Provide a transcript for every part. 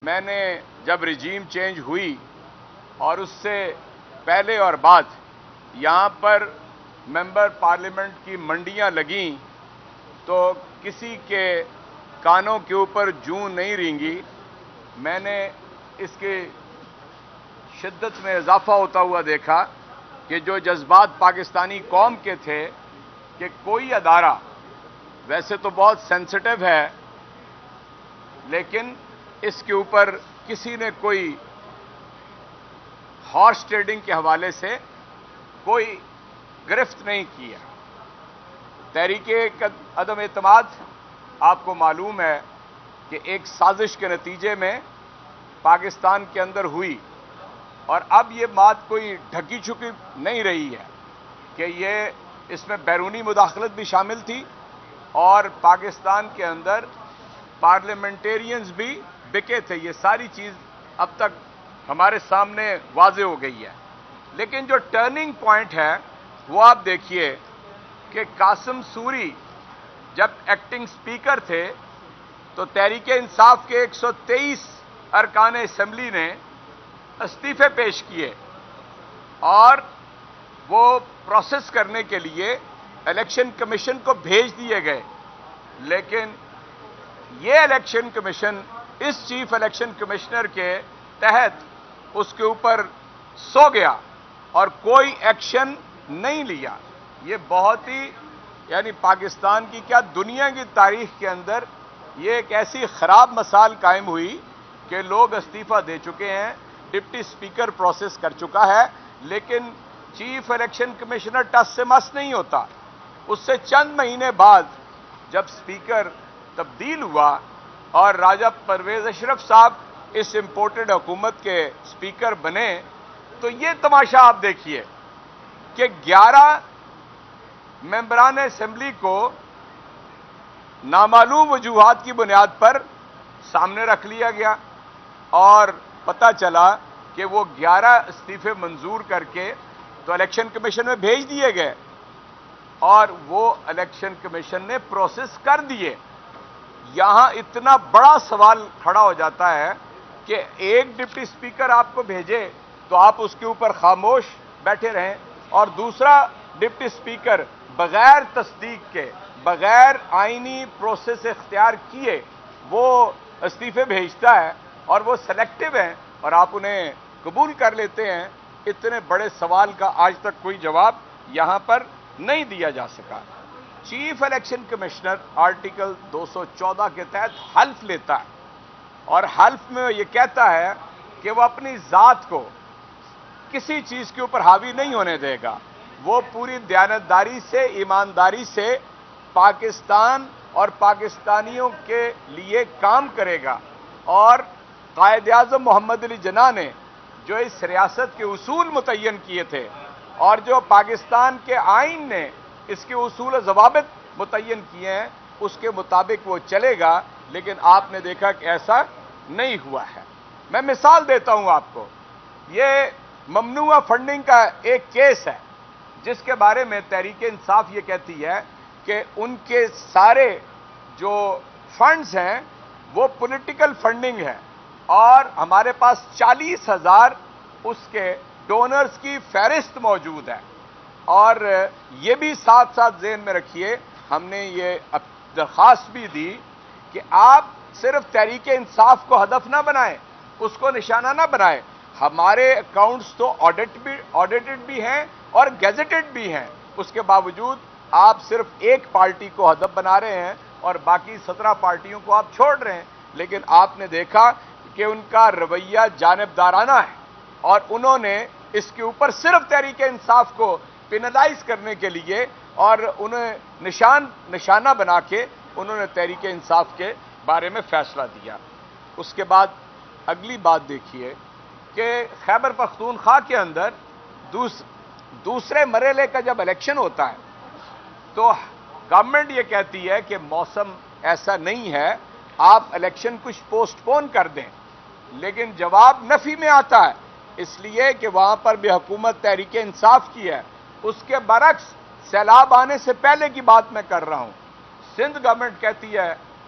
میں نے جب رجیم چینج ہوئی اور اس سے پہلے اور بعد یہاں پر ممبر پارلیمنٹ کی منڈیاں لگیں تو کسی کے کانوں کے اوپر جوں نہیں رینگی. میں نے اس کی شدت میں اضافہ ہوتا ہوا دیکھا کہ جو جذبات پاکستانی قوم کے تھے کہ کوئی ادارہ ویسے تو بہت سینسٹیو ہے لیکن اس کے اوپر کسی نے کوئی ہارس ٹریڈنگ کے حوالے سے کوئی گرفت نہیں کیا. تحریک عدم اعتماد آپ کو معلوم ہے کہ ایک سازش کے نتیجے میں پاکستان کے اندر ہوئی اور اب یہ بات کوئی ڈھکی چھپی نہیں رہی ہے کہ یہ اس میں بیرونی مداخلت بھی شامل تھی اور پاکستان کے اندر پارلیمنٹیرینز بھی بکے تھے. یہ ساری چیز اب تک ہمارے سامنے واضح ہو گئی ہے. لیکن جو ٹرننگ پوائنٹ ہے وہ آپ دیکھیے کہ قاسم سوری جب ایکٹنگ سپیکر تھے تو تحریک انصاف کے 123 ارکان اسمبلی نے استعفے پیش کیے اور وہ پروسیس کرنے کے لیے الیکشن کمیشن کو بھیج دیے گئے. لیکن یہ الیکشن کمیشن اس چیف الیکشن کمشنر کے تحت اس کے اوپر سو گیا اور کوئی ایکشن نہیں لیا. یہ بہت ہی یعنی پاکستان کی کیا دنیا کی تاریخ کے اندر یہ ایک ایسی خراب مثال قائم ہوئی کہ لوگ استعفیٰ دے چکے ہیں, ڈپٹی سپیکر پروسیس کر چکا ہے لیکن چیف الیکشن کمشنر ٹس سے مس نہیں ہوتا. اس سے چند مہینے بعد جب سپیکر تبدیل ہوا اور راجہ پرویز اشرف صاحب اس امپورٹڈ حکومت کے سپیکر بنے تو یہ تماشا آپ دیکھیے کہ 11 ممبران اسمبلی کو نامعلوم وجوہات کی بنیاد پر سامنے رکھ لیا گیا اور پتہ چلا کہ وہ 11 استعفے منظور کر کے تو الیکشن کمیشن میں بھیج دیے گئے اور وہ الیکشن کمیشن نے پروسیس کر دیے. یہاں اتنا بڑا سوال کھڑا ہو جاتا ہے کہ ایک ڈپٹی سپیکر آپ کو بھیجے تو آپ اس کے اوپر خاموش بیٹھے رہیں اور دوسرا ڈپٹی سپیکر بغیر تصدیق کے بغیر آئینی پروسیس اختیار کیے وہ استعفے بھیجتا ہے اور وہ سلیکٹو ہیں اور آپ انہیں قبول کر لیتے ہیں. اتنے بڑے سوال کا آج تک کوئی جواب یہاں پر نہیں دیا جا سکا. چیف الیکشن کمشنر آرٹیکل 214 کے تحت حلف لیتا ہے اور حلف میں یہ کہتا ہے کہ وہ اپنی ذات کو کسی چیز کے اوپر حاوی نہیں ہونے دے گا. وہ پوری دیانتداری سے ایمانداری سے پاکستان اور پاکستانیوں کے لیے کام کرے گا اور قائد اعظم محمد علی جناح نے جو اس ریاست کے اصول متعین کیے تھے اور جو پاکستان کے آئین نے اس کے اصول و ضوابط متعین کیے ہیں اس کے مطابق وہ چلے گا. لیکن آپ نے دیکھا کہ ایسا نہیں ہوا ہے. میں مثال دیتا ہوں آپ کو. یہ ممنوعہ فنڈنگ کا ایک کیس ہے جس کے بارے میں تحریک انصاف یہ کہتی ہے کہ ان کے سارے جو فنڈز ہیں وہ پولیٹیکل فنڈنگ ہے اور ہمارے پاس 40,000 اس کے ڈونرز کی فہرست موجود ہے. اور یہ بھی ساتھ ساتھ ذہن میں رکھیے ہم نے یہ درخواست بھی دی کہ آپ صرف تحریک انصاف کو ہدف نہ بنائیں, اس کو نشانہ نہ بنائیں. ہمارے اکاؤنٹس تو آڈیٹڈ بھی ہیں اور گیزٹڈ بھی ہیں. اس کے باوجود آپ صرف ایک پارٹی کو ہدف بنا رہے ہیں اور باقی 17 پارٹیوں کو آپ چھوڑ رہے ہیں. لیکن آپ نے دیکھا کہ ان کا رویہ جانبدارانہ ہے اور انہوں نے اس کے اوپر صرف تحریک انصاف کو پینلائز کرنے کے لیے اور انہیں نشانہ بنا کے انہوں نے تحریک انصاف کے بارے میں فیصلہ دیا. اس کے بعد اگلی بات دیکھیے کہ خیبر پختونخوا کے اندر دوسرے مرحلے کا جب الیکشن ہوتا ہے تو گورنمنٹ یہ کہتی ہے کہ موسم ایسا نہیں ہے, آپ الیکشن کچھ پوسٹ پون کر دیں. لیکن جواب نفی میں آتا ہے اس لیے کہ وہاں پر بھی حکومت تحریک انصاف کی ہے. اس کے برعکس سیلاب آنے سے پہلے کی بات میں کر رہا ہوں. سندھ گورنمنٹ کہتی ہے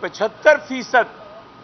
75%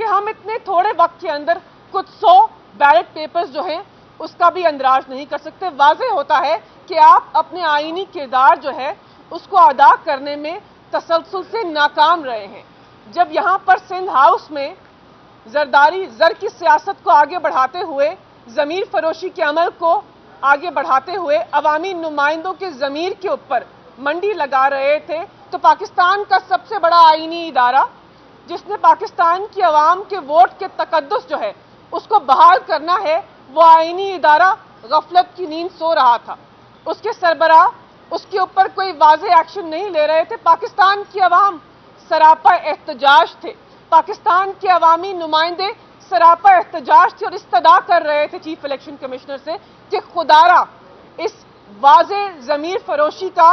کہ ہم اتنے تھوڑے وقت کے اندر کچھ 100 بیلٹ پیپرز جو ہیں اس کا بھی اندراج نہیں کر سکتے. واضح ہوتا ہے کہ آپ اپنے آئینی کردار جو ہے اس کو ادا کرنے میں تسلسل سے ناکام رہے ہیں. جب یہاں پر سندھ ہاؤس میں زر کی سیاست کو آگے بڑھاتے ہوئے، ضمیر فروشی کے عمل کو آگے بڑھاتے ہوئے عوامی نمائندوں کے ضمیر کے اوپر منڈی لگا رہے تھے، تو پاکستان کا سب سے بڑا آئینی ادارہ جس نے پاکستان کی عوام کے ووٹ کے تقدس جو ہے اس کو بحال کرنا ہے، وہ آئینی ادارہ غفلت کی نیند سو رہا تھا. اس کے سربراہ اس کے اوپر کوئی واضح ایکشن نہیں لے رہے تھے. پاکستان کی عوام سراپا احتجاج تھے، پاکستان کے عوامی نمائندے سراپا احتجاج تھے اور استدعا کر رہے تھے چیف الیکشن کمشنر سے کہ خدارا اس واضح ضمیر فروشی کا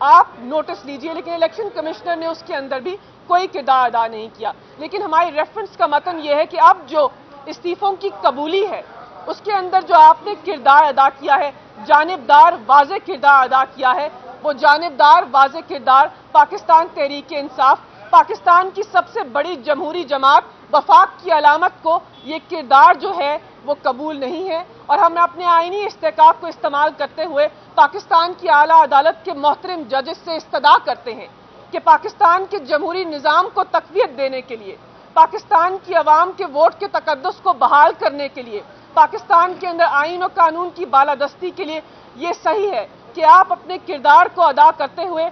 آپ نوٹس لیجئے. لیکن الیکشن کمشنر نے اس کے اندر بھی کوئی کردار ادا نہیں کیا. لیکن ہماری ریفرنس کا متن یہ ہے کہ اب جو استعفوں کی قبولی ہے اس کے اندر جو آپ نے کردار ادا کیا ہے، جانبدار واضح کردار ادا کیا ہے، وہ جانبدار واضح کردار پاکستان تحریک انصاف، پاکستان کی سب سے بڑی جمہوری جماعت وفاق کی علامت کو یہ کردار جو ہے وہ قبول نہیں ہے. اور ہم اپنے آئینی استحقاق کو استعمال کرتے ہوئے پاکستان کی اعلیٰ عدالت کے محترم ججز سے استدعا کرتے ہیں کہ پاکستان کے جمہوری نظام کو تقویت دینے کے لیے، پاکستان کی عوام کے ووٹ کے تقدس کو بحال کرنے کے لیے، پاکستان کے اندر آئین و قانون کی بالادستی کے لیے یہ صحیح ہے کہ آپ اپنے کردار کو ادا کرتے ہوئے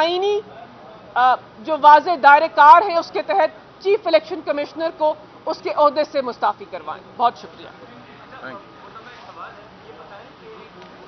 آئینی جو واضح دائرہ کار ہیں اس کے تحت چیف الیکشن کمشنر کو اس کے عہدے سے مستعفی کروائیں. بہت شکریہ.